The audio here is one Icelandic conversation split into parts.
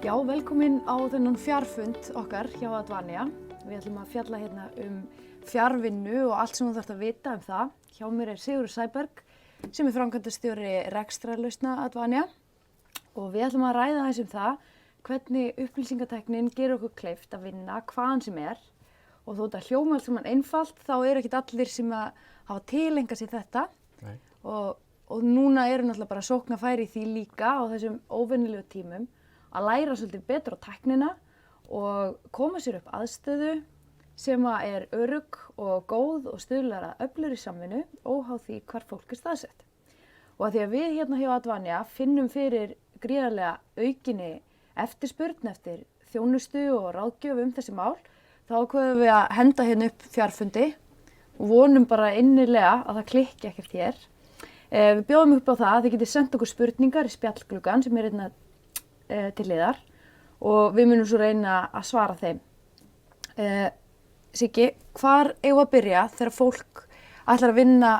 Já, velkomin á þennan fjarfund okkar hjá Advania. Við ætlum að fjalla hérna fjarvinnu og allt sem þú þarft að vita það. Hjá mér Sigurður Sæberg sem framkvæmdastjóri rekstrarlausna Advania og við ætlum að ræða aðeins það hvernig upplýsingatæknin gerir okkur kleift að vinna hvaðan sem og þótt að hljóma allt saman einfalt þá ekkert allir sem að hafa tileinkað sér þetta. Nei. Og núna náttúrulega bara sóknarfæri í því líka á þessum óvenjulegu tímum að læra svolítið betur á tæknina og koma sér upp aðstöðu sem að örugg og góð og stuðlar að öflugri samvinnu óháð því hvar fólk staðsett. Og að því að við hérna hjá Advania finnum fyrir gríðarlega aukinni eftirspurn eftir þjónustu og ráðgjöf þessi mál, þá ákveðum við að henda hérna upp fjarfundi og vonum bara innilega að það klikki ekkert hér. Við bjóðum upp á það að þið getið sendt okkur spurningar í spjallgluggann sem hérna til hliðar og við munum svo reyna að svara þeim. Siggi, hvar eigum við að byrja þegar fólk ætlar að vinna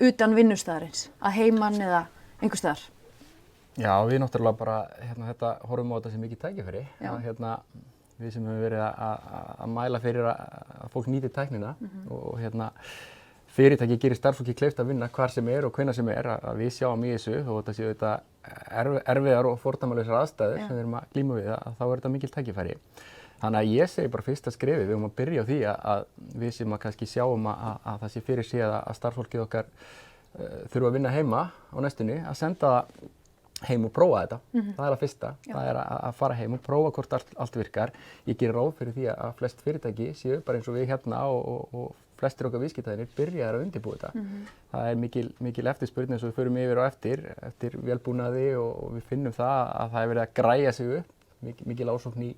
utan vinnustaðarins, að heiman eða einhvers staðar? Já, við náttúrulega bara þetta horfum á þetta sem mikið tækifæri. Við sem höfum verið að mæla fyrir að fólk nýti tæknina og fyrirtæki gerir starfsfólki kleift að vinna hvar sem og hvenær sem að við sjáum í þessu og þetta séu þetta erfiðar og fordæmalausar aðstæður sem við erum að glíma við að þá þetta mikil tækifæri. Þannig að ég segi bara fyrsta skrefið, við höfum að byrja á því að við sem að kannski sjáum að það sé fyrir séð að starfsfólkið okkar þurfa að vinna heima á næstunni, að senda það heim og prófa þetta. Það það fyrsta, það að fara heim og prófa hvort allt virkar. Ég gerir ráð fyrir því að flest fyrirtæki séu bara eins og við hérna og flestir okkar viðskiptavinir byrjaðir að undirbúa þetta. Það mikil eftirspurn eins og við förum yfir á eftir vélbúnaði og við finnum það að það verið að græja sig upp, mikil ásókn í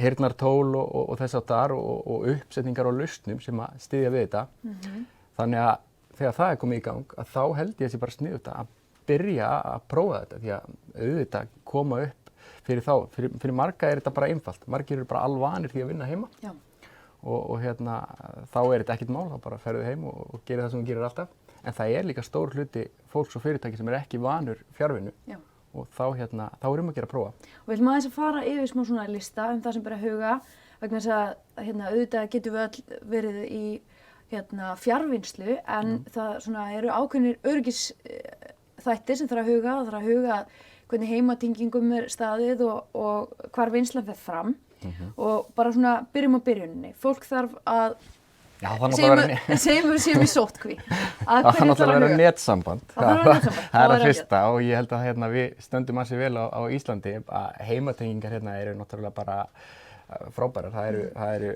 heyrnartól og þess háttar og uppsetningar á lausnum sem að styðja við þetta. Þannig að þegar það komið í gang að þá held ég þessi bara sniðugt að byrja að prófa þetta því að auðvitað koma upp fyrir þá. Fyrir marga þetta bara einfalt. Margir eru bara alvanir því að vinna heima. Já. Og þá þetta ekkert mál, þá bara ferðu heim og gerir það sem þú gerir alltaf. En það líka stór hluti fólks og fyrirtæki sem ekki vanur fjarvinnu. Já. Og þá að gera að prófa. Og við ætlum aðeins að fara yfir smá svona lista það sem bara huga vegna þess að auðvitað getum við öll verið í fjarvinnslu en það eru ákveðnir öryggisþættir sem þarf að huga hvernig heimatengingum staðið og hvar vinnslan fer fram. Og bara svona byrjum á byrjuninni. Fólk þarf að segjum við sóttkví. Það þarf náttúrulega að vera netsamband. Það fyrsta og ég held að við stöndum ansi vel á Íslandi að heimatengingar eru náttúrulega bara frábærar. Það eru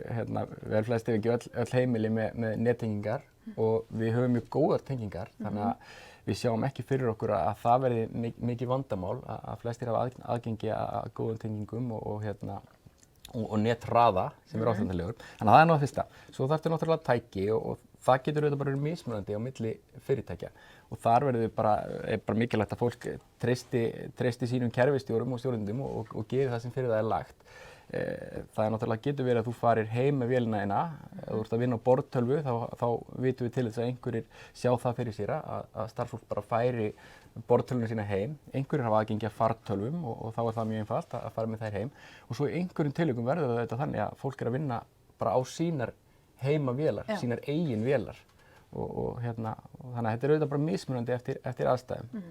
vel flest ef ekki öll heimili með nettengingar og við höfum mjög góðar tengingar þannig að við sjáum ekki fyrir okkur að það verði mikið vandamál að flestir hafa aðgengi að góðum tengingum og netraða sem áþreifanlegur. Þannig að það nú að fyrsta. Svo þarftu náttúrulega tæki og það getur auðvitað bara verið mismunandi á milli fyrirtækja. Og þar verður bara mikilvægt að fólk treysti sínum kerfisstjórum og stjórnendum og gerir það sem fyrir það lagt. Það náttúrulega getur verið að þú farir heim með vélina eina. Ef þú ert að vinna á borðtölvu þá vitum við til þess að einhverjir sjá það fyrir sér að starfsfólk bara færi borðtölvuna sína heim. Einhverjir hafa aðgengi að fartölvum og þá það mjög einfalt að fara með þær heim. Og svo í einhverjum tilvikum verður þetta þannig að fólk að vinna bara á sínar heimavélar, sínar eigin vélar. Og þannig að þetta auðvitað bara mismunandi eftir aðstæðum.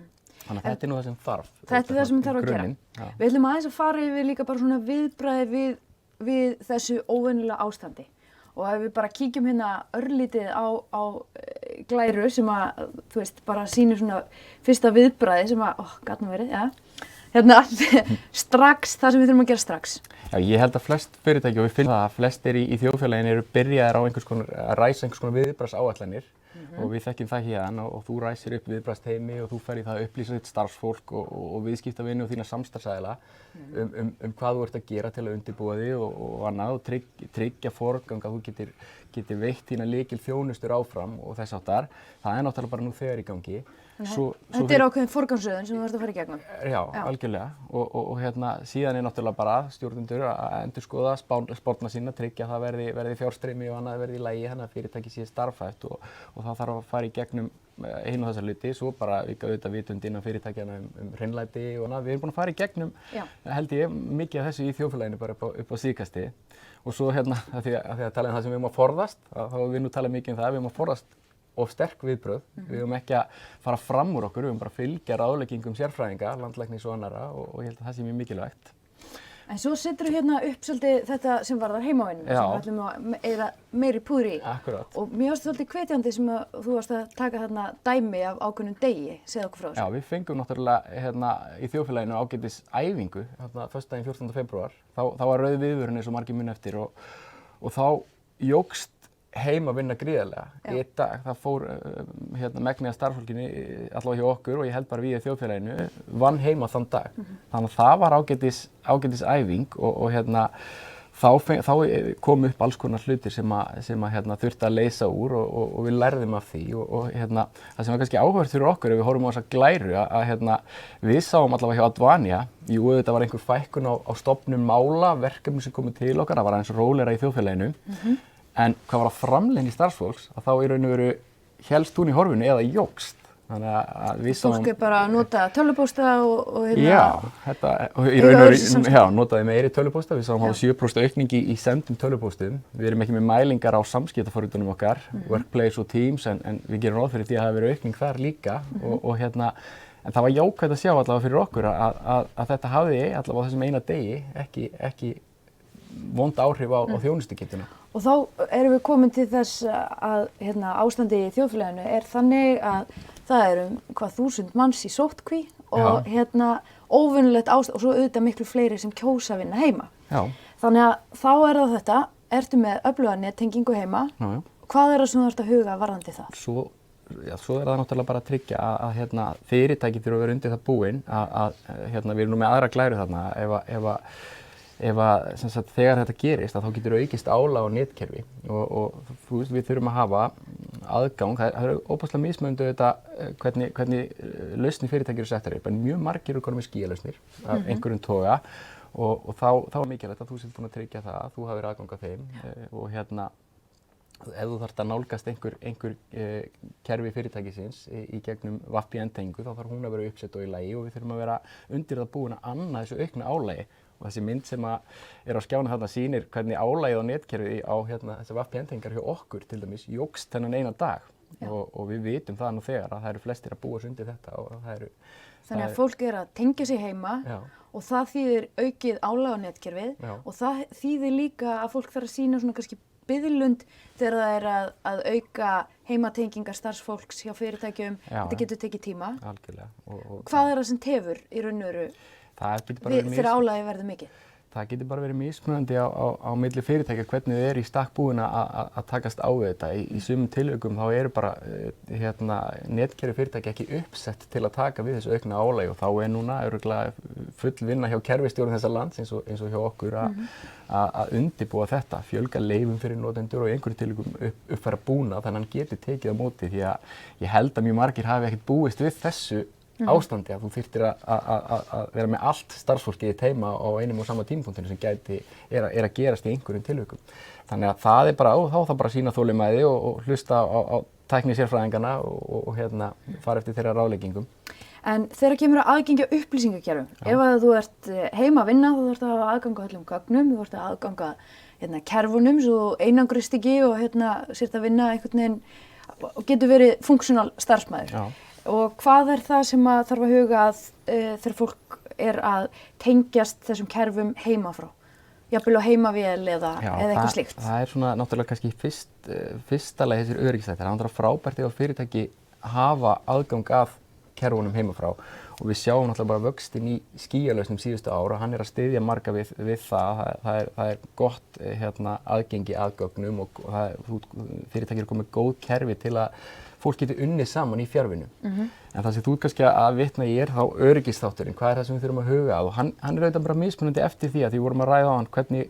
Þannig að þetta nú það sem þarf. Þetta það sem þarf að gera. Já. Við ætlum aðeins að fara yfir líka bara svona viðbragði við þessu óvenjulega ástandi. Og ef við bara kíkjum hérna örlítið á glæru sem að, þú veist, bara sýnir svona fyrsta viðbragði sem að, gat nú verið, strax, það sem við þurfum að gera strax. Já, ég held að flest fyrirtæki og við finnum það að flestir í þjóðfélaginu eru byrjaðir á að ræsa einhvers konar viðbragðsáætlanir og við þekkjum það hérna og þú ræsir upp viðbragðsteymi og þú fer í það að upplýsa þitt starfsfólk og viðskiptavini og þína samstarfsaðila hvað þú ert að gera til að undirbúa þig og annað og tryggja forgang að þú getur veitt þína lykilþjónustur áfram og þess háttar. Það náttúrulega bara nú þegar í gangi. Þetta ákveðin forgangsröðun sem þú ert að fara í gegnum. Já, algjörlega. Og síðan náttúrulega bara stjórnendur að endurskoða spárna sína, tryggja að það verði fjárstreymi og annað verði í lagi, þannig að fyrirtæki sé starfhæft og það þarf að fara í gegnum einu þessar hluti, svo bara auðvitað vitund innan fyrirtækjana hreinlæti og annað. Við erum búin að fara í gegnum, held ég, mikið af þessu í þjóðfélaginu bara upp á síðkasti. Og svo af því að tala um það sem við erum að forðast, þá við nú tala mikið um það, við erum að forðast of sterk viðbrögð. Við erum ekki að fara fram úr okkur, við erum bara að fylgja ráðleggingum sérfræðinga, landlæknis og annarra og ég held að það sé mjög mikilvægt. En svo setur þú hérna upp svolítið þetta sem varðar heimavinnuna, sem við ætlum að eyða meiri púðri í. Akkurát. Og mér varst svolítið hvetjandi sem að þú varst að taka þarna dæmi af ákveðnum degi, segðu okkur frá þessu. Já, við fengum náttúrulega í þjóðfélaginu ágætis æfingu, föstudaginn 14. febrúar. Þá var rauð viðvörun eins og margir muni eftir og þá jókst heimavinna gríðarlega. Í einn dag, það fór megnið af starfsfólkinu, allavega hjá okkur og ég held bara við í þjóðfélaginu, vann heima þann dag. Þannig að það var ágætis æfing og þá kom upp alls konar hlutir sem þurfti að leysa úr og við lærðum af því og það sem var kannski áhugavert fyrir okkur ef við horfum á þessa glæru að við sáum allavega hjá Advania, þetta var einhver fækkun á stofnun mála, verkefni sem komið til okkar, það var aðeins rólegra í þjóðfélaginu. En hvað var að framleiðni starfsfólks, að þá í raun og veru hélst hún í horfinu eða jókst. Þannig að við sáum... Fólk bara að nota tölvupósta og í raun og veru, notaði meiri tölvupósta. Við sáum hafa 7% aukningi í sendum tölvupóstum. Við erum ekki með mælingar á samskiptaforritunum okkar, Workplace og Teams, en við gerum ráð fyrir því að það hafi verið aukning þar líka. En það var jákvætt að sjá allavega fyrir okkur að þetta hafði allavega á þessum eina degi ekki vond áhrif á þjónustugetuna. Og þá erum við komin til þess að ástandi í þjóðfélaginu er þannig að það eru hvað 1000 manns í sóttkví og óvenjulegt ástand og svo auðvitað miklu fleiri sem kjósa að vinna heima. Já. Þannig að þá er það þetta, ertu með öfluga nettengingu heima, hvað er það sem þú ert að huga varðandi það? Svo er það náttúrulega bara að tryggja að fyrirtæki þurfa að vera undir það búin að við erum nú með aðra glæru þarna þegar þetta gerist þá getur aukist álag á netkerfi og við þurfum að hafa aðgang, það eru óbúslega mismunandi hvernig lausnir fyrirtæki eru settar upp, en mjög margir eru konum með skýjalausnir af einhverjum toga og þá er mikilvægt að þú sért búin að tryggja það að þú hafir aðgang að þeim og ef þú þarft að nálgast einhver kerfi fyrirtækisins í gegnum VPN-tengingu þá þarf hún að vera uppsett og í lagi og við þurfum að vera undir það búin að anna þessu aukna álagi. Og þessi mynd sem er á skjánum þarna sýnir hvernig álagið á netkerfi á þessar VPN-tengingar hjá okkur til dæmis jókst þennan eina dag og við vitum það nú þegar að það eru flestir að búa sig undir þetta og það eru... Þannig að fólk er að tengja sig heima og það þýðir aukið álag á netkerfið og það þýðir líka að fólk þarf að sýna svona kannski biðlund þegar það er að auka heimatengingar starfsfólks hjá fyrirtækjum, þetta getur tekið tíma. Algjörlega. Hvað er það sem tefur í raun og veru þegar álagið verður mikið? Það getur bara verið mismunandi á milli fyrirtækja hvernig þau eru í stakk búin að takast á við þetta. Í sumum tilvikum þá eru bara netkerfi fyrirtæki ekki uppsett til að taka við þessu aukna álagi og þá er núna örugglega full vinna hjá kerfisstjórum þessa lands eins og hjá okkur að undirbúa þetta, fjölga leyfum fyrir notendur og í einhverju tilvikum uppfæra búnað þannig að hann geti tekið á móti því að ég held að mjög margir hafi ekkert búist við þessu ástandi að þú þyrftir að vera með allt starfsfólkið í teima á einum og sama tímapunktinu sem er að gerast í einhverjum tilvikum. Þannig að það er bara þá það bara að sýna þolinmæði og hlusta á tækni sérfræðingana og fara eftir þeirra ráðleggingum. En þegar kemur að aðgengi að upplýsingakerfum, ef að þú ert heima að vinna þá þarftu að hafa aðgang að öllum gögnum, þú þarftu að aðgang að kerfunum svo einangrist ekki og sért að vinna einhvern veginn og getur verið funksional starfsmæður. Já. Og hvað er það sem að þarf að huga að þegar fólk er að tengjast þessum kerfum heima frá? Jafnvel á heimavél eða eitthvað slíkt? Það er svona náttúrulega kannski fyrsta lagi þessir öryggisþættir. Það er náttúrulega frábært ef fyrirtæki hafa aðgang að kerfunum heima frá og við sjáum náttúrulega bara vöxtinn í skýjalausnum síðustu ára og hann er að styðja marga við það. Það er gott aðgengi að gögnum og fyrirtæki eru komið góð kerfi til að fólk getur unnið saman í fjarvinnu. En það sem þú kannski að vitna í þá öryggisþátturinn, hvað er það sem við þurfum að huga að og hann er auðvitað bara mismunandi eftir því að því vorum að ræða á hann hvernig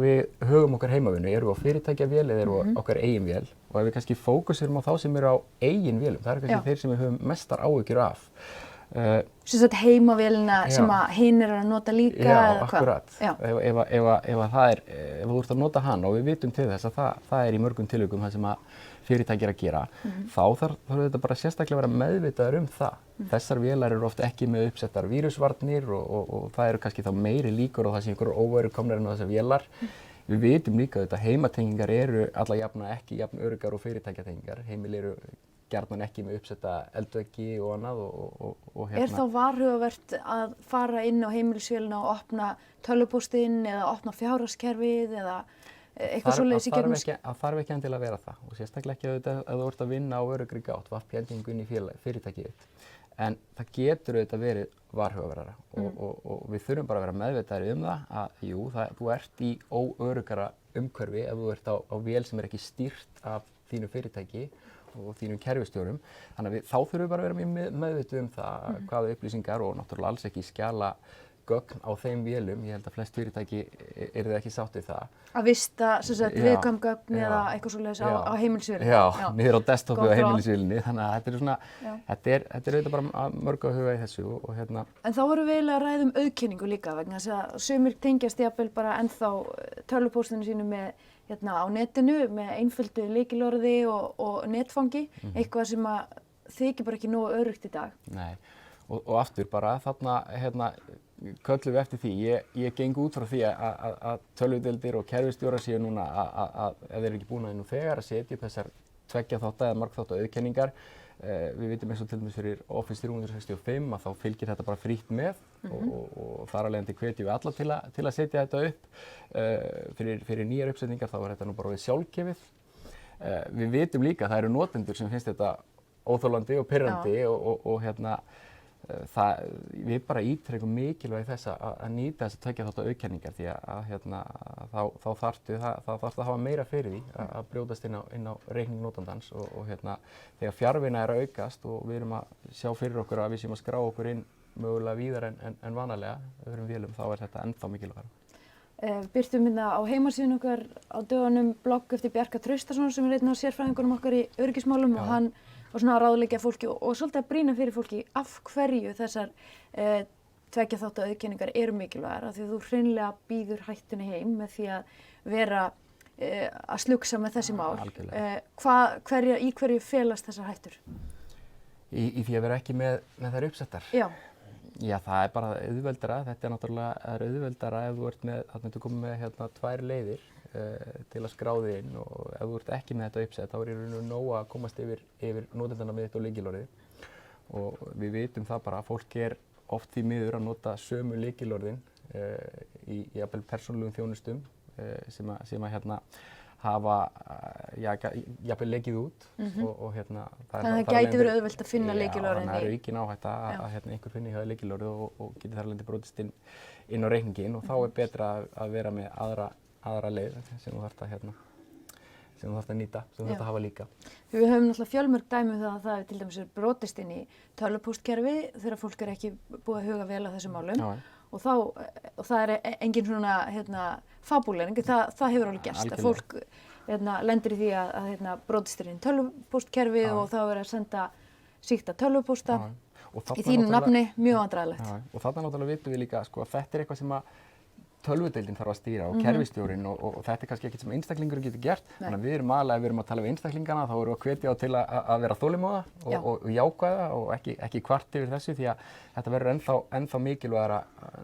við hugum okkar heimavinnu. Erum við á fyrirtækjavél eða erum við á okkar eigin vél og ef við kannski fókusirum á þá sem eru á eigin vélum, það eru kannski þeir sem við höfum mestar áhyggjur af. Sem sagt heimavélina sem að hinn er að nota líka eða hvað? Já, akkurat. Ef þú ert að nota hann og við vitum til þess að það er í mörgum tilvikum það sem að fyrirtæki að gera, þá þarf þetta bara sérstaklega að vera meðvitaður það. Þessar vélar eru oft ekki með uppsettar vírusvarnir og það eru kannski þá meiri líkur og það sé einhverjum óværu komnar inn á þessar vélar. Við vitum líka að heimatengingar eru alla jafna ekki jafn öruggar og fyrirtækjatengingar. Heimili eru gjarnan ekki með uppsetta eldveggi og annað og Er þá varhugavert að fara inn á heimilisvélina og opna tölvupóstinn eða opna fjárhagskerfið eða eitthvað svoleiðis í gegnum? Það þarf ekki endilega að vera það og sérstaklega ekki að þú ert að vinna á öruggri gátt, VPN-tengingu inn í fyrirtækið þitt. En það getur auðvitað verið varhugaverðara og við þurfum bara að vera meðvitaðir það að þú ert í óöruggara umhverfi ef þú ert á vél sem ekki stýrt af þínu fyrirtæki og þínum kerfistjórum. Þannig að þá þurfum við bara að vera mjög meðvituð það hvaða upplýsingar og náttúrulega alls ekki skjala gögn á þeim vélum. Ég held að flest fyrirtæki eru ekki sátt við það. Að vista viðkvæm gögn eða eitthvað svoleiðis á heimilisvélinu. Já, niður á desktopi á heimilisvélinni. Þannig að þetta er svona, þetta er auðvitað bara mörg að huga í þessu og hérna. En þá vorum við eiginlega að ræða auðkenningu líka vegna þess að sumir tengjast jafnvel bara ennþá tölvupóstinu sínu með á netinu með einföldu lykilorði og netfangi, eitthvað sem að þykir bara ekki nógu öruggt í dag. Nei, og aftur bara þarna köllum við eftir því. Ég geng út frá því að tölvudeildir og kerfisstjórar séu núna að ef þeir eru ekki búin að nú þegar að setja upp þessar 2 þátta eða margþátta auðkenningar. Við vitum eins og til dæmis fyrir Office 365 að þá fylgir þetta bara frítt með og þar af leiðandi hvetjum við alla til að setja þetta upp. Fyrir nýjar uppsetningar þá er þetta nú bara við sjálfgefið. Við vitum líka að það eru notendur sem finnst þetta óþolandi og pirrandi og hérna við bara ítrekum mikilvægi þess að nýta þess að 2 þátta auðkenningar því að þá þarftu að hafa meira fyrir því að brjótast inn á reikning notandans og þegar fjarvinna er að aukast og við erum að sjá fyrir okkur að við séum að skrá okkur inn mögulega víðar en vanalega öðrum vélum, þá er þetta ennþá mikilvægara. Birtum á heimasíðunni okkar á dögunum blogg eftir Bjarka Traustason sem er einn af sérfræðingunum okkar í öryggismálum og hann var svona að ráðleggja fólki og svolítið að brýna fyrir fólki af hverju þessar 2 þátta auðkenningar eru mikilvægar af því að þú hreinlega býður hættunni heim með því að vera að slugsa með þessi mál. Í hverju felast þessar hættur? Í því að vera ekki með þær uppsettar? Já, það er bara auðveldara. Þetta er náttúrulega auðveldara ef þú ert með, þarna ertu komið með 2 leiðir til að skrá þig inn og ef þú ert ekki með þetta uppsett þá er í rauninu nóg að komast yfir notendana með þetta og lykilorðið og við vitum það bara að fólk er oft því miður að nota sömu lykilorðin í jafnvel persónulegum þjónustum sem að hafa jafnvel lekið út og það gæti verið auðvelt að finna lykilorðin. Já, það er aukin áhætta að einhver finni hjá lykilorðið og geti þar alveg brotist inn á reikninginn og þá er betra að vera með aðra leið sem þú þarft að nýta, sem þú þarft að hafa líka. Við höfum náttúrulega fjölmörg dæmi um það að til dæmis er brotist inn í tölvupóstkerfi þegar fólk er ekki búið að huga vel að þessum málum og það er engin svona fabúlering, það hefur alveg gerst að fólk lendir í því að brotist inn í tölvupóstkerfi og þá er að senda sýkta tölvupósta í þínu nafni, mjög vandræðalegt. Og þarna náttúrulega vitum við líka að þetta er eitthvað sem að tölvudeildin þarf að stýra og kerfisstjórinn og þetta er kannski ekkert sem einstaklingur getur gert. Þannig að við erum aðalega, ef við erum að tala við einstaklingana þá erum við að hvetja á til að vera þolinmóða og jákvæða og ekki kvart yfir þessu því að þetta verður ennþá mikilvægara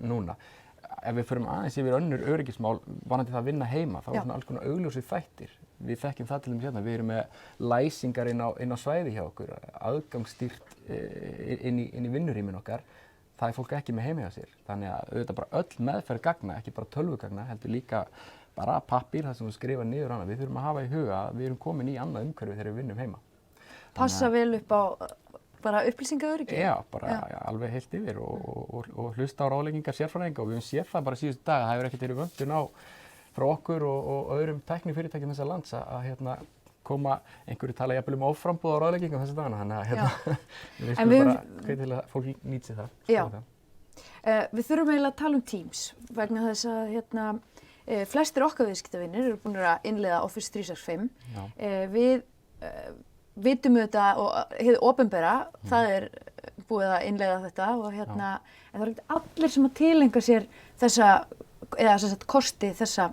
núna. Ef við förum aðeins yfir önnur öryggismál varðandi það að vinna heima, þá er svona alls konar augljósir þættir. Við þekkjum það til dæmis hérna, við erum með læsingar inn á svæði hjá okkur, aðgangsstýrt inn í vinnurýmin okkar. Það er fólk ekki með heima hjá sér. Þannig að auðvitað bara öll meðferð gagna, ekki bara tölvugagna, heldur líka bara pappír þar sem við skrifa niður hana. Við þurfum að hafa í huga að við erum komin í annað umhverfi þegar við vinnum heima. Passa vel upp á bara upplýsingaöryggi? Já, bara alveg heilt yfir og hlusta á ráðleggingar sérfræðinga og við höfum séð það bara síðustu dag að það hefur ekkert verið vöntun frá okkur og öðrum tæknifyrirtækjum þessa lands að koma einhverju tala jafnvel áframboð á ráðleggingum þessa dagana, þannig að við veistum bara hvað til að fólk nýti sér það. Já, við þurfum eiginlega að tala um Teams vegna þess að flestir okkar viðskiptavinir eru búin að innleiða Office 365. Við vitum auðvitað og hið opinbera, það er búið að innleiða þetta og en það er ekki allir sem að tileinka sér þessa, eða kosti þessa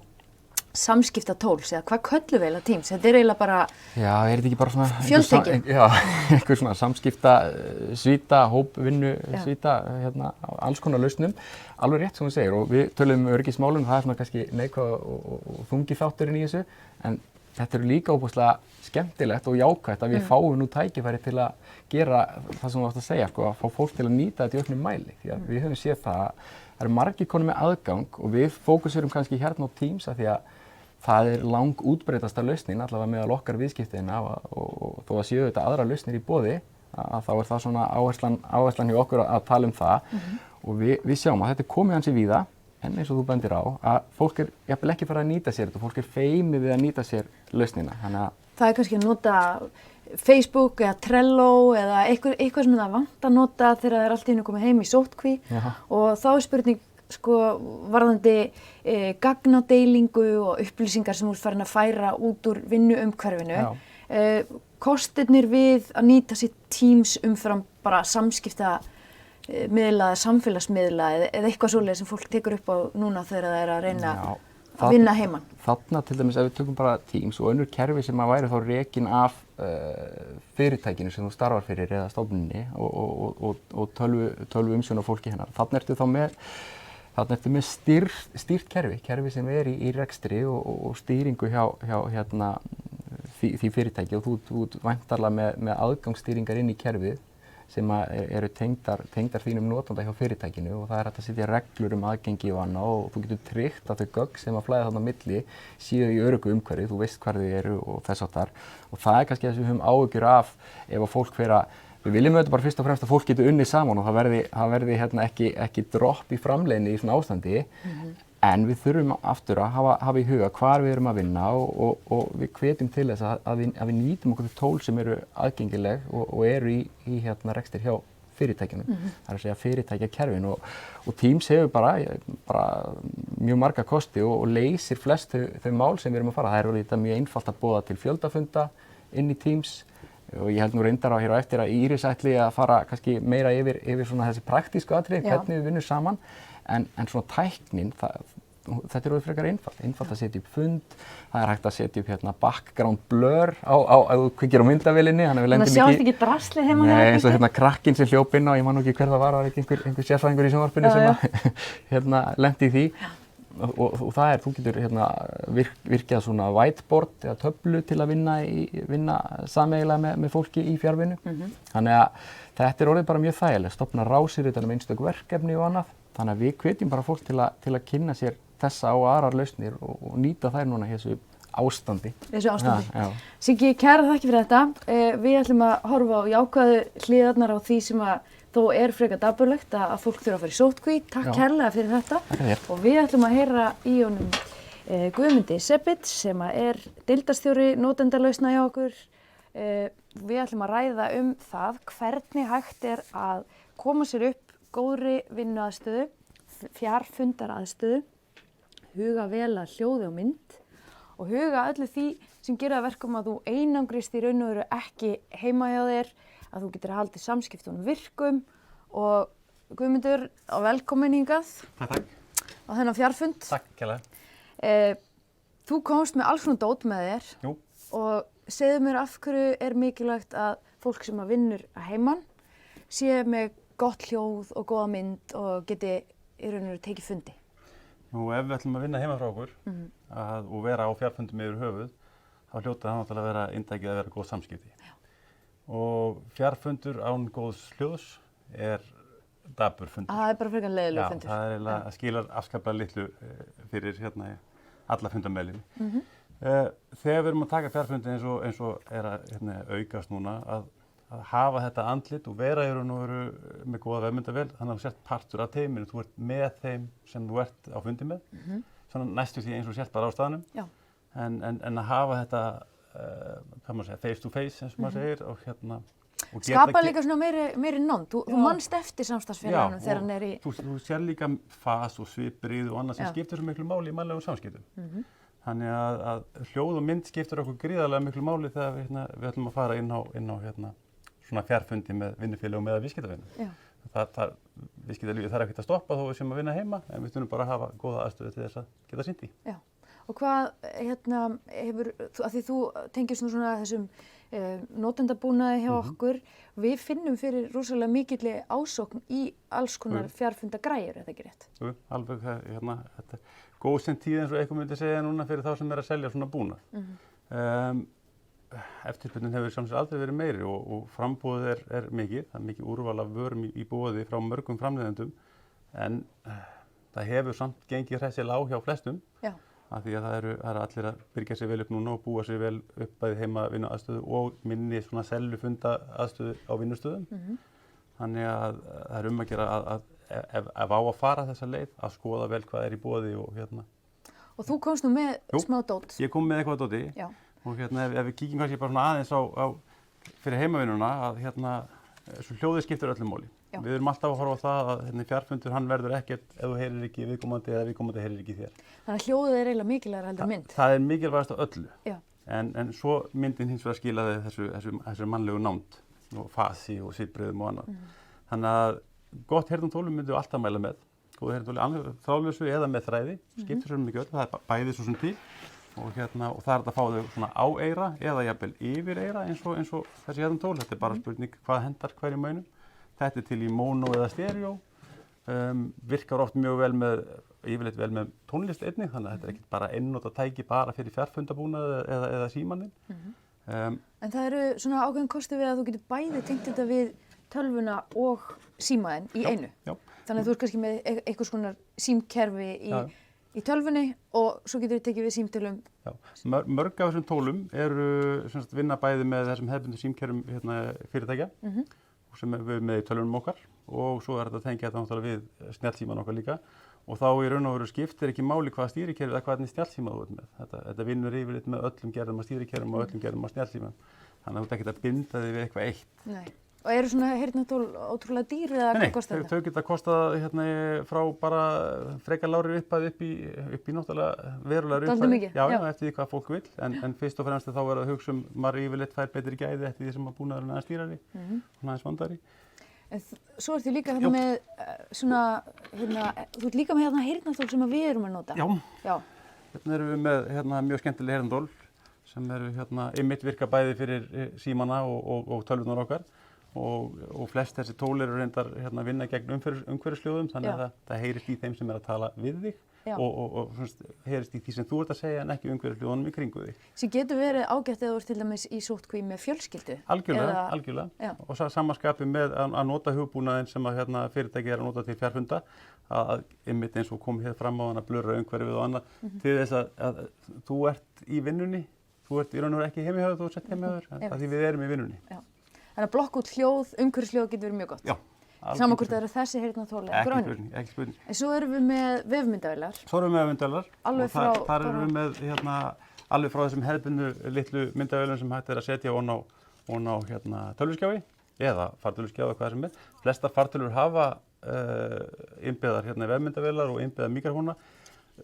samskiptatóls eða hvað köllum við eiginlega Teams? Þetta er eiginlega bara Já, er þetta ekki bara svona fjöltæki? Já, einhver svona samskipta svíta, hópvinnu svíta, alls konar lausnum. Alveg rétt sem þú segir og við töluðum öryggismálum, það er svona kannski neikvæð og þungi þátturinn í þessu, en þetta eru líka óbúslega skemmtilegt og jákvætt að við fáum nú tækifæri til að gera það sem þú varst að segja, sko, að fá fólk til að nýta þetta í auknum mæli. Því að við höfum séð það eru margir konur með aðgang og við fókusurum kannski hérna á Teams af því að það er lang útbreiddasta lausnin, allavega meðal okkar viðskiptina og þó að séu þetta aðra lausnir í boði, að þá er það svona áherslan hjá okkur að tala um það og við sjáum að þetta er komið hansi víða, en eins og þú bendir á, að fólk er jafnvel ekki farið að nýta sér þetta, fólk er feimið við að nýta sér lausnina. Það er kannski að nota Facebook eða Trello eða eitthvað sem það vant að nota þegar það er allt í einu komið heim í sóttkví og þá er spurning sko varðandi gagnadeilingu og upplýsingar sem þú ert farin að færa út úr vinnuumhverfinu. Kostirnir við að nýta sér Teams umfram bara samskiptamiðla eða samfélagsmiðla eða eitthvað svoleiðis sem fólk tekur upp á núna þegar það er að reyna að vinna heiman. Þarna til dæmis ef við tökum bara Teams og önnur kerfi sem að væri þá rekin af fyrirtækinu sem þú starfar fyrir eða stofnuninni og tölvu umsjónarfólki hennar. Þarna ertu með stýrt kerfi sem er í rekstri og stýringu hjá því fyrirtæki og þú væntanlega með aðgangsstýringar inn í kerfið sem eru tengdar þínum notanda hjá fyrirtækinu og það er hægt að setja reglur aðgengi og annað og þú getur tryggt að þau gögn sem að flæða þarna á milli séu í öruggu umhverfi, þú veist hvar þau eru og þess háttar og það er kannski það sem við höfum áhyggjur af ef að fólk við viljum auðvitað bara fyrst og fremst að fólk getur unnið saman og það verði ekki dropp í framleiðni í svona ástandi en við þurfum aftur að hafa í huga hvar við erum að vinna og við hvetjum til þess að við nýtum okkur tól sem eru aðgengileg og eru í rekstri hjá fyrirtækjunum. Það er að segja fyrirtækjakerfin og Teams hefur bara mjög marga kosti og leysir flest þau mál sem við erum að fara. Það er auðvitað mjög einfalt að boða til fjöldafunda inn í Teams og ég held nú reyndar á hér á eftir að Íris ætli að fara kannski meira yfir svona þessi praktísku atriði, hvernig við vinnum saman en svona tæknin, þetta er orðið frekar einfalt að setja upp fund, það er hægt að setja upp background blur ef þú kveikir á myndavélinni, þannig að við lendum ekki... Það sjást ekki draslið heima Nei, eins og krakkinn sem hljóp inn á, ég man nú ekki hver það var ekki einhver sérfræðingur í sjónvarpinu sem lendi í því og það er, þú getur virkjað svona whiteboard eða töflu til að vinna sameiginlega með fólki í fjarvinnu. Þannig að þetta er orðið bara mjög þægilegt, stofna rásir utan einstök verkefni og annað. Þannig að við hvetjum bara fólk til að kynna sér þessa og aðrar lausnir og nýta þær núna í þessu ástandi. Siggi, kærar þakkir fyrir þetta. Við ætlum að horfa á jákvæðu hliðarnar á því sem að þó er frekar dapurlegt að fólk þurfa að fara í sóttkví. Takk kærlega fyrir þetta. Og við ætlum að heyra í honum Guðmundi Sebit sem er deildarstjóri notendalausna hjá okkur. Við ætlum að ræða það hvernig hægt er að koma sér upp góðri vinnuaðstöðu, fjarfundaraðstöðu, huga vel að hljóði og mynd og huga öllu því sem gerir það verkum að þú einangrist í raun og veru ekki heima hjá þér, að þú getur haldið samskiptunum virkum og Guðmundur, velkomin hingað. Takk. Á þennan fjarfund. Takk kærlega. Þú komst með alls konar dót með þér. Jú. Og segðu mér af hverju er mikilvægt að fólk sem vinnur að heiman sé með gott hljóð og góða mynd og geti í raun og veru tekið fundi? Nú, ef við ætlum að vinna heima frá okkur og vera á fjarfundum yfir höfuð, þá hljóta það náttúrulega að vera inntækið að vera góð samskipti. Já. Og fjarfundur án góðs hljóðs er dapur fundur. Það er bara frekar leiðilegur fundur. Já, það er eiginlega að skilar afskaplega litlu fyrir alla fundameðlimi. Þegar við erum að taka fjarfundi eins og er að aukast núna, að hafa þetta andlit og vera í raun og veru með góða vefmyndavél, þannig að þú sért partur af teyminu, þú ert með þeim sem þú ert á fundi með, svona næstu því eins og sért bara á staðnum, en að hafa þetta, hvað maður segja, face to face eins og maður segir og skapa líka svona meiri nánd, þú manst eftir samstarfsfélagunum þegar hann er í... Þú sér líka fas og svipbrigði og annað sem skiptir svo miklu máli í mannlegum samskiptum. Þannig að hljóð og mynd skiptir okkur gríðarlega miklu máli þegar við ætlum að fara inn á svona fjarfundi með vinnufélögum eða viðskiptavinum. Viðskiptalífið þarf ekkert að stoppa þó við sem að vinna heima, en við þurfum bara að hafa góða aðstöðu til þess að geta sinnt í. Já, Og hvað, af því þú tengist nú svona þessum notendabúnaði hjá okkur, við finnum fyrir rosalega mikilli ásókn í alls konar fjarfundagræjur, er það ekki rétt? Jú, alveg þetta góðsend tíð eins og eitthvað myndi segja núna fyrir þá sem að selja svona búnað. Eftirspurnin hefur samsagt aldrei verið meiri og frambúðið er mikið, það er mikið úrval af vörum í boði frá mörgum framleiðendum, en það hefur samt gengið hressilega á hjá flestum. Já. Af því að það eru allir að byrja sér vel upp núna og búa sér vel upp bæði heima vinnuaðstöðu og minni svona sellufunda aðstöðu á vinnustöðum. Þannig að það er að gera að ef á að fara þessa leið, að skoða vel hvað er í boði og Og þú komst nú með smá dót. Ég kom með eitthvað dóti. Já. Og ef við kíkjum kannski bara svona aðeins á fyrir heimavinnuna að svo hljóðið skiptir öllu máli. Já. Við erum alltaf að horfa á það að fjarfundur hann verður ekkert ef þú heyrir ekki viðkomandi eða viðkomandi heyrir ekki þér. Þannig að hljóðið er eiginlega mikilvægara heldur mynd. Það er mikilvægast af öllu. Já. En svo myndin hins vegar skilaði þessu mannlegu nánd og fasi og svipbrigðum og annað. Þannig að gott heyrnartól myndum við alltaf mæla með. Góð heyrnartól þráðlausu eða með þræði, skiptir svo mikið öllu, það er bæði svo sem til. Og það er þetta að fá þau svona á eyra eða jafnvel yfir eyra eins og þessi heyrnartól. Þetta er bara spurning hvað hendar hverjum mönnum. Þetta er til í móno eða stereo, virkar oft mjög yfirleitt vel með tónlist einnig, þannig að þetta er ekki bara einnota tæki bara fyrir fjarfundabúnað eða símannin. En það eru svona ákveðin kosti við að þú getur bæði tengt þetta við tölvuna og símaðinn í einu. Já. Þannig að þú ert kannski með einhvers konar símkerfi í tölvunni og svo getur þið tekið við símtölum. Já, mörg af þessum tólum eru vinna bæði með þessum hefðbundnu símkerfum fyrirtækja. Sem við með í tölvunum okkar og svo er þetta að tengja þetta náttúrulega við snjallsíman okkar líka og þá í raun og veru skiptir ekki máli hvaða stýrikerfi eða hvernig snjallsíma þú ert með. Þetta vinnur yfirleitt með öllum gerðum af stýrikerfum og öllum gerðum af snjallsíman. Þannig að þú ert ekkert að binda þig við eitthvað eitt. Nei. Og eru svona heyrnartól ótrúlega dýr eða hvað kostar þetta? Nei, þau geta kostað frá bara frekar lágri upphæð upp í náttúrulega verulegar upphæð. Dálítið mikið? Já, eftir því hvað fólk vill. En fyrst og fremst þá er að hugsa maður yfirleitt fær betri gæði eftir því sem að búnaðurinn aðeins dýrari og aðeins vandari. En svo ertu líka hérna með þú ert líka með heyrnartól sem við erum að nota. Já. Hérna erum við með mjög skemmtileg heyrnartól sem eru einmitt virka bæði fyrir símana og tölvunar okkar. Og flest þessi tól eru reyndar vinna gegn umhverfisljóðum þannig að það heyrist í þeim sem er að tala við þig og heyrist í því sem þú ert að segja en ekki umhverfisljóðunum í kringu þig. Sem getur verið ágætt eða þú ert til dæmis í sóttkví með fjölskyldu? Algjörlega. Og samanskapi með að nota hugbúnaðinn sem að fyrirtæki er að nota til fjarfunda að einmitt eins og kom hér fram á að blurra umhverfið og annað til þess að þú ert í vinnunni, þú ert í raun og veru ekki heimihöfður, þú ert sett heimihöfður af því við erum í vinnunni. Þannig að blokka út hljóð, umhverfisljóð getur verið mjög gott. Já. Saman hvort það eru þessi heyrnartól eða önnur. Ekki spurning. En svo erum við með vefmyndavélar. Svo erum við með vefmyndavélar. Alveg frá... Þar erum við með alveg frá þessum hefðbundnu litlu myndavélum sem hægt er að setja ofan á tölvuskjái eða fartölvuskjái hvað sem er. Flestar fartölvur hafa innbyggðar vefmyndavélar og innbyggðar mikrofóna.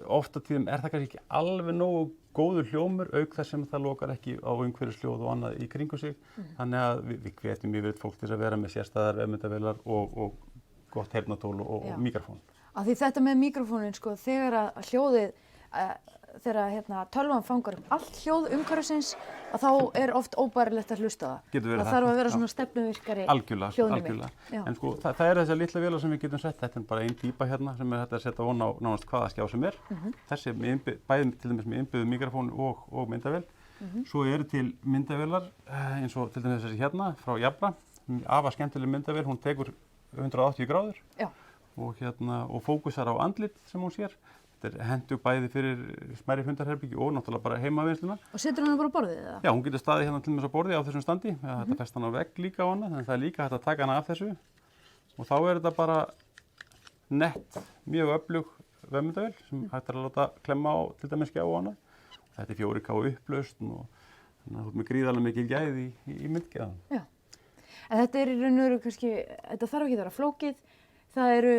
Oft á tíðum er það kannski ekki alveg nógu góður hljómur auk þess sem það lokar ekki á umhverfisljóð og annað í kringu sig. Þannig að við hvetjum yfirleitt fólk til að vera með sérstæðar vefmyndavélar og gott heyrnartól og mikrofón. Af því þetta með mikrofónin þegar að hljóðið þegar tölvan fangar upp allt hljóð umhverfisins að þá er oft óbærilegt að hlusta það. Það þarf að vera svona stefnuvirkari hljóðnemi. Algjörlega. En það er þessar litla vélar sem við getum sett. Þetta er bara ein pípa sem er hægt að setja ofan á nánast hvaða skjá sem er. Þessi bæði til dæmis með innbyggðu mikrofón og myndavél. Svo eru til myndavélar eins og til dæmis þessi frá Jabra. Afar skemmtileg myndavél, hún tekur 180 gráður og fókusar á andlit sem hún sér. Þetta er hentug bæði fyrir smærri fundarherbergi og náttúrulega bara heimavinnsluna. Og setur hana bara á borðið eða? Já, hún getur staðið til dæmis á borði á þessum standi. Þetta fest hana á vegg líka á hana, þannig það er líka hægt að taka hana af þessu. Og þá er þetta bara nett, mjög öflug vefmyndavél sem hægt er að láta klemma á til dæmis skjá á hana. Þetta er 4K upplausn og þannig að þú ert með gríðarlega mikil gæði í myndgæðan. Já, en þetta er í raun og veru kannski, þetta þarf ekki að vera flókið. Það eru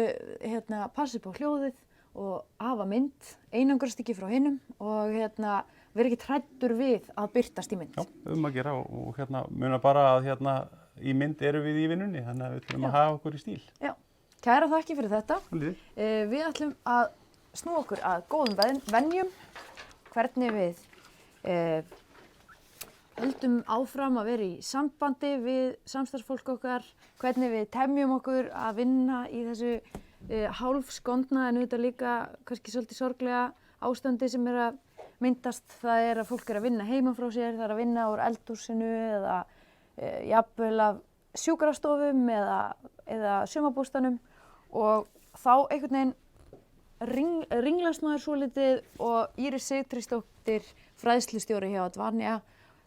passa upp á hljóðið og hafa mynd, einangrast ekki frá hinum og vera ekki hræddur við að birtast í mynd. Já, að gera og muna bara að í mynd erum við í vinnunni, þannig að við þurfum að hafa okkur í stíl. Já, kæra þakki fyrir þetta. Við ætlum að snúa okkur að góðum venjum hvernig við höldum áfram að vera í sambandi við samstarfsfólk okkar, hvernig við temjum okkur að vinna í þessu hálfskondna en auðvitað líka kannski svolítið sorglega ástandi sem að myndast. Það að fólk að vinna heima frá sér, það að vinna úr eldhúsinu eða jafnvel af sjúkrastofum eða sumarbústanum og þá einhvern veginn ringlast maður svolítið og Íris Sigtryggsdóttir, fræðslustjóri hjá Advania,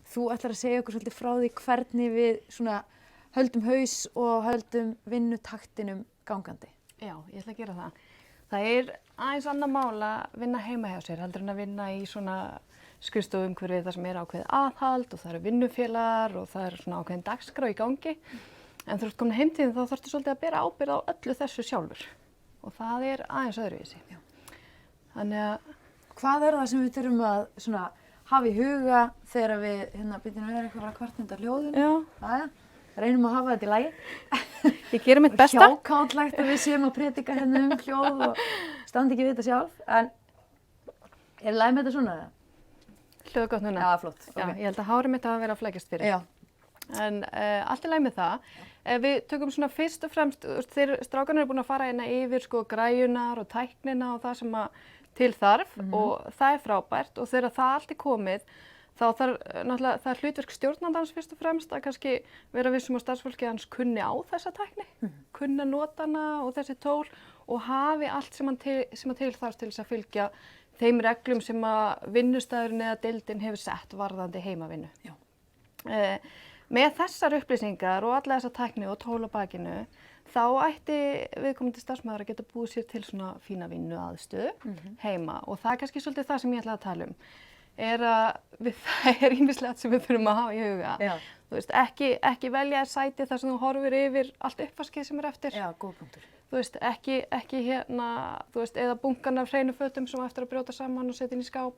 þú ætlar að segja okkur svolítið frá því hvernig við svona höldum haus og höldum vinnutaktinum gangandi. Já, ég ætla að gera það. Það aðeins annað mál að vinna heima hjá sér heldur en að vinna í svona skrifstofumhverfi þar sem ákveðið aðhald og það eru vinnufélagar og það svona ákveðin dagskrá í gangi. En þú ert komin heim til þín þá þarftu svolítið að bera ábyrgð á öllu þessu sjálfur og það aðeins öðruvísi. Já. Þannig að hvað það sem við þurfum að svona hafa í huga þegar við byrjum að vera eitthvað kvartnindar hljóðum? Já. Reynum að hafa þetta í lagi. Ég gera mitt besta. Hjákátlegt að við séum að predika hljóð og standi ekki við þetta sjálf. En er lagi með þetta svona? Hljóða gott núna. Já, flott. Já, ég held að hárið mitt hafa verið að flækjast fyrir. Já. En allt lagi með það. Við tökum svona fyrst og fremst, þegar strákarnir eru búin að fara yfir græjunar og tæknina og það sem til þarf og það frábært og þegar það allt komið þá náttúrulega það hlutverk stjórnandans fyrst og fremst að kannski vera vissum á starfsfólki hans kunni á þessa tækni, kunna notana og þessi tól og hafi allt sem til þarf til þess að fylgja þeim reglum sem að vinnustæðurinn eða deildin hefur sett varðandi heimavinnu. Já. Með þessar upplýsingar og alla þessa tækni og tól á bakinu þá ætti viðkomandi starfsmaður að geta búið sér til svona fína vinnuaðstöðu heima og það kannski svolítið það sem ég ætla að tala um. Það ýmislegt sem við þurfum að hafa í huga. Já. Þú veist, ekki velja sæti þar sem þú horfir yfir allt uppvaskið sem eftir. Já, góð punktur. Þú veist, ekki þú veist, eða bunkan af hreinu fötum sem eftir að brjóta saman og setja inn í skáp.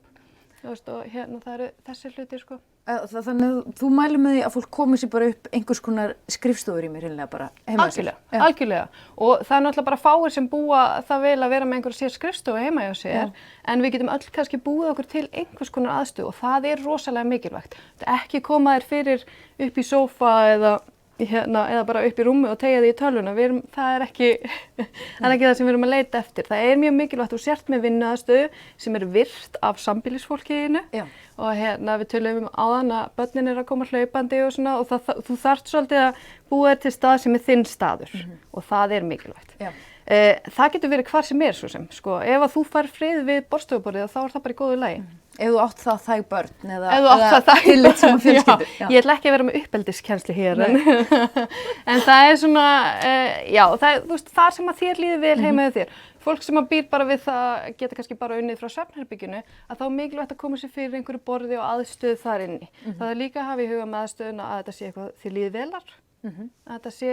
Þú veist, og það eru þessi hlutir, sko. Þannig að þú mælir með því að fólk komi sér bara upp einhvers konar skrifstofur í mér hreinlega bara heima hjá sér. Algjörlega. Og það náttúrulega bara fáir sem búa það vel að vera með einhver sér skrifstofu heima hjá sér, en við getum öll kannski búið okkur til einhvers konar aðstöðu og það rosalega mikilvægt. Ekki koma þér fyrir upp í sófa eða bara upp í rúmi og tegja því í tölvuna. Það ekki það sem við erum að leita eftir. Það mjög mikilvægt að þú sért með vinnuaðstöðu sem virt af sambýlisfólkinu og við tölum áðan að börnin að koma hlaupandi og svona og þú þarft svolítið að búa þér til stað sem þinn staður og það mikilvægt. Já. Það getur verið hvar sem svo sem. Sko, ef að þú fær frið við borðstofuborðið þá það bara í góðu lagi. Ef þú átt það þæg börn eða tillit sem fjölskyldu. Ég ætla ekki að vera með uppeldiskennslu hér en það svona, þú veist, það sem að þér líður vel heima hjá þér. Fólk sem að býr bara við það geta kannski bara unnið frá svefnherberginu að þá mikilvægt að koma sér fyrir einhverju borði og aðstöðu þar inni. Það líka að hafa í huga með aðstöðuna að þetta sé eitthvað þér líður velar, að þetta sé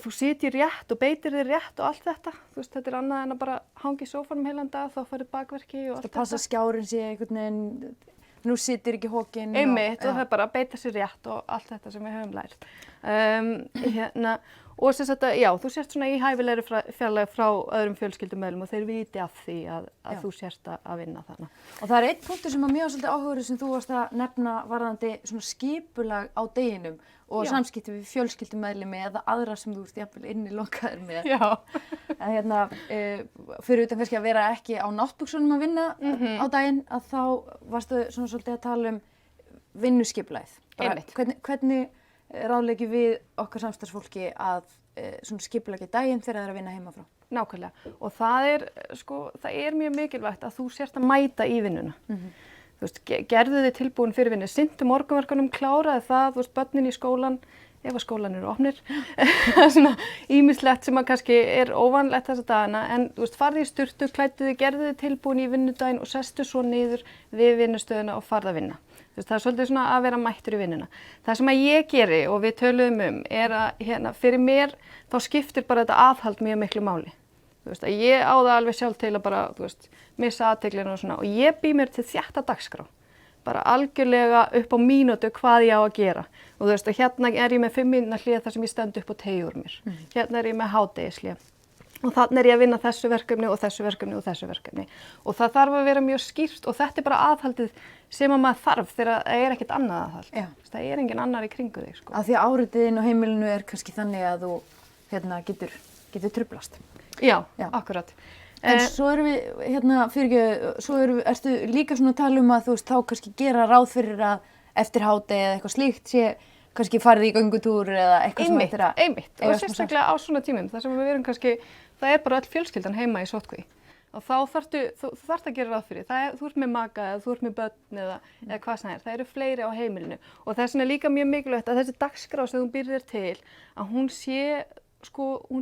þú situr rétt og beitir þér rétt og allt þetta. Þú veist, þetta annað en að bara hanga í sófanum heilan dag, þá færðu bakverki og allt þetta. Passa skjárin sé einhvern veginn, nú situr ekki hókinn. Einmitt, og það bara að beita sér rétt og allt þetta sem við höfum lært. Og sem sagt þú sért svona í hæfilegri fjarlægð frá öðrum fjölskyldumeðlum og þeir viti af því að þú sért að vinna þarna. Og það einn punktur sem mjög svolítið áhugaður sem þú varst að nefna varðandi svona skipulag á deginum og samskipti við fjölskyldumeðlimi eða aðra sem þú ert jafnvel innilokaður með. Já. En fyrir utan kannski að vera ekki á náttbuxunum að vinna á daginn að þá varstu svona svolítið að tala um vinnuskipulagið. Einmitt. Hvernig ráðleggjum við okkar samstarfsfólki að svona skipulagja daginn þegar það að vinna heima frá? Nákvæmlega. Og það mjög mikilvægt að þú sért að mæta í vinnuna. Þú veist, gerðu þið tilbúin fyrir vinnu, sinntu morgunverkunum, kláraði það, þú veist, börnin í skólan, ef að skólan eru opnir. Svona ýmislegt sem að kannski óvanlegt þessa dagana, en þú veist, farðu í sturtu, klæddu þið, gerðu þið tilbúin í vinnudaginn og sestu svo niður við vinnustöðuna og farðu að vinna. Það svolítið svona að vera mættur í vinnuna. Það sem að ég geri og við töluðum að fyrir mér þá skiptir bara þetta aðhald mjög miklu máli. Þú veist að ég á það alveg sjálf til að bara, þú veist, missa athyglinina og svona og ég bý mér til þétta dagskrá. Bara algjörlega upp á mínútu hvað ég á að gera. Og þú veist að hérna ég með 5 mínútna hlé þar sem ég stend upp og teygi úr mér. Hérna ég með hádegishlé. og þannig er ég að vinna þessu verkefni og þessu verkefni og þessu verkefni. Og það þarf að vera mjög skýrt og þetta er bara aðhaldið sem að maður þarf þegar það er ekkert annað aðhald. Já. Það er engin annar í kringu þig, sko. Af því að áreitiðin á heimilinu er kannski þannig að þú getur truflast. Já, Já. akkurat. En svo erum við, ertu líka svona að tala um að þú veist, þá kannski gera ráð fyrir að eftir hádegi eða eitthvað slíkt sé kannski farið í göngutúr eða eitthvað sem eftir að Einmitt, eiga og sérstaklega á svona tímum, þar sem við erum kannski, það er bara öll fjölskyldan heima í sóttkví. Og þá þú þarft að gera ráð fyrir, þú ert með maka eða þú ert með börn eða hvað sem það eru fleiri á heimilinu. Og þess vegna er líka mjög mikilvægt að þessi dagskrá sem þú býrð þér til, að hún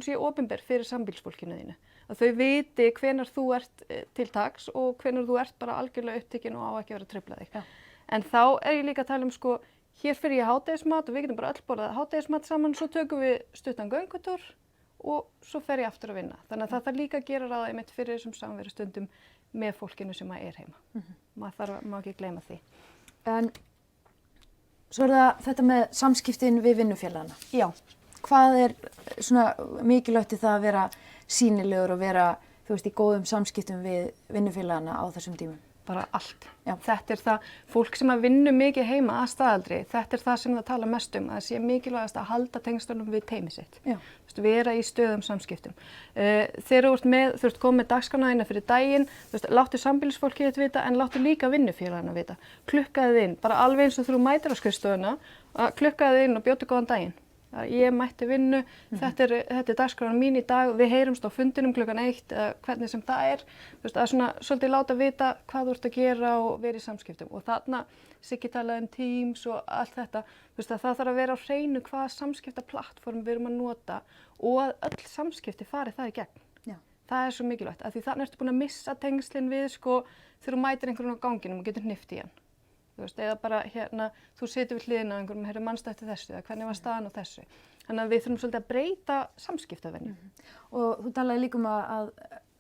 sé opinber fyrir sambýlisfólkinu þínu. Að þau viti hvenær þú ert til taks og hvenær þú ert bara algjörlega upptekinn og á ekki að vera að trufla þig. Já. En þá er ég líka að tala um hér fyrir ég hádegismat og við getum bara öll borðað hádegismat saman, svo tökum við stuttan göngutúr og svo fer ég aftur að vinna. Þannig að það þarf líka að gera ráð einmitt fyrir þessum samveru stundum með fólkinu sem er heima. Maður má ekki gleyma því. En svo er það þetta með samskiptin við vinnufélagana. Já. Hvað er svona mikilvægt í það að vera sýnilegur og vera, þú veist, í góðum samskiptum við vinnufélagana á þessum tímum? Bara allt. Já. Þetta er það, fólk sem að vinna mikið heima að staðaldri, þetta er það sem það tala mest um, að það sé mikilvægast að halda tengslunum við teymið sitt. Já. Þú veist, vera í stöðum samskiptum. Þegar þú ert komið með dagskrána fyrir daginn, þú veist, láttu sambýlisfólkið þitt vita en láttu líka vinnufélagana vita. Klukkaðu þið inn, bara alveg eins og þú mætir á skrifstofuna, klukkaðu þið inn og bjóddu góðan daginn. Ég mætti vinnu, þetta er dagskráin mín í dag, við heyrumst á fundinum klukkan 1 eða hvernig sem það er. Þú veist, að svona svolítið láta vita hvað þú ert að gera og vera í samskiptum. Og þarna Siggi talaði um Teams og allt þetta. Þú veist, að það þarf að vera á hreinu hvaða samskiptaplattform við erum að nota og að öll samskipti fari það í gegn. Já. Það er svo mikilvægt, af því þannig ertu búin að missa tengslin við þegar þú mætir einhverjum á ganginum og getur hnift í hann. Þú veist, eða bara þú situr við hliðina á einhverjum, heyrðu manstu eftir þessu, eða hvernig var staðan á þessu. Þannig að við þurfum svolítið að breyta samskiptavenju. Og þú talaði líka um að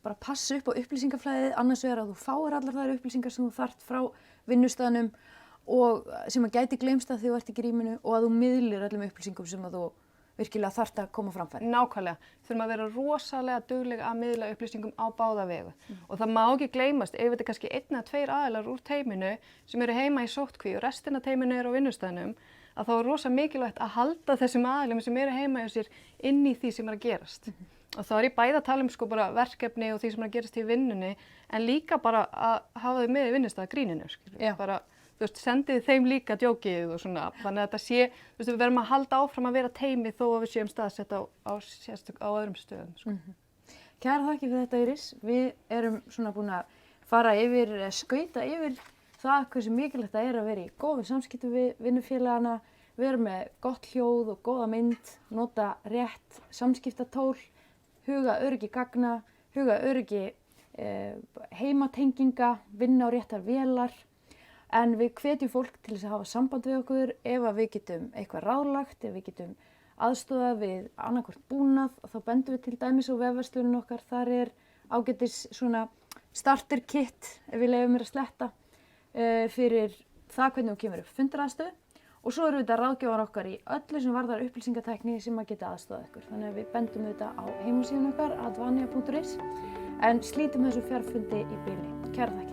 bara passa upp á upplýsingaflæðið, annars vegar að þú fáir allar þær upplýsingar sem þú þarft frá vinnustæðanum og sem að gæti gleymst að því þú ert í rýminu og að þú miðlir öllum upplýsingum sem að þú virkilega þarft að koma framfæri. Nákvæmlega. Þurfum að vera rosalega duglega að miðla upplýsingum á báða vegu. Og það má ekki gleymast ef þetta er kannski 1 eða 2 aðilar úr teyminu sem eru heima í sóttkví og restin af teyminu eru á vinnustæðnum, að þá er rosa mikilvægt að halda þessum aðilum sem eru heima hjá sér inn í því sem er að gerast. Og þá er ég bæði að tala um bara verkefni og því sem er að gerast í vinnunni, en líka bara að hafa þau með í vinnustæðagríninu. Bara, þú veist, sendið þeim líka djókið og svona, þannig að þetta sé, þú veist, við verðum að halda áfram að vera teymi þó að við séum staðsett á öðrum stöðum. Kærar þakkir fyrir þetta, Íris. Við erum svona búin að fara skauta yfir það hversu mikilvægt það er að vera í góðum samskiptum við vinnufélagana, vera með gott hljóð og góða mynd, nota rétt samskiptatól, huga öryggi gagna, huga öryggi heimatenginga, vinna á réttar vélar. En við hvetjum fólk til þess að hafa samband við okkur ef að við getum eitthvað ráðlagt, ef við getum aðstoðað við annarkvort búnað, þá bendum við til dæmis á vefverslunum okkar. Þar er ágætis svona starter kit, ef við leyfum mér að sletta, fyrir það hvernig þú kemur upp fundaraðstöðu. Og svo eru þetta ráðgjafar okkar í öllu sem varðar upplýsingatækni sem að geta aðstoðað ykkur. Þannig að við bendum þetta á heimasíðun okkar, advania.is, en slítum þessu fjarfundi í bili. Kærar þakkir.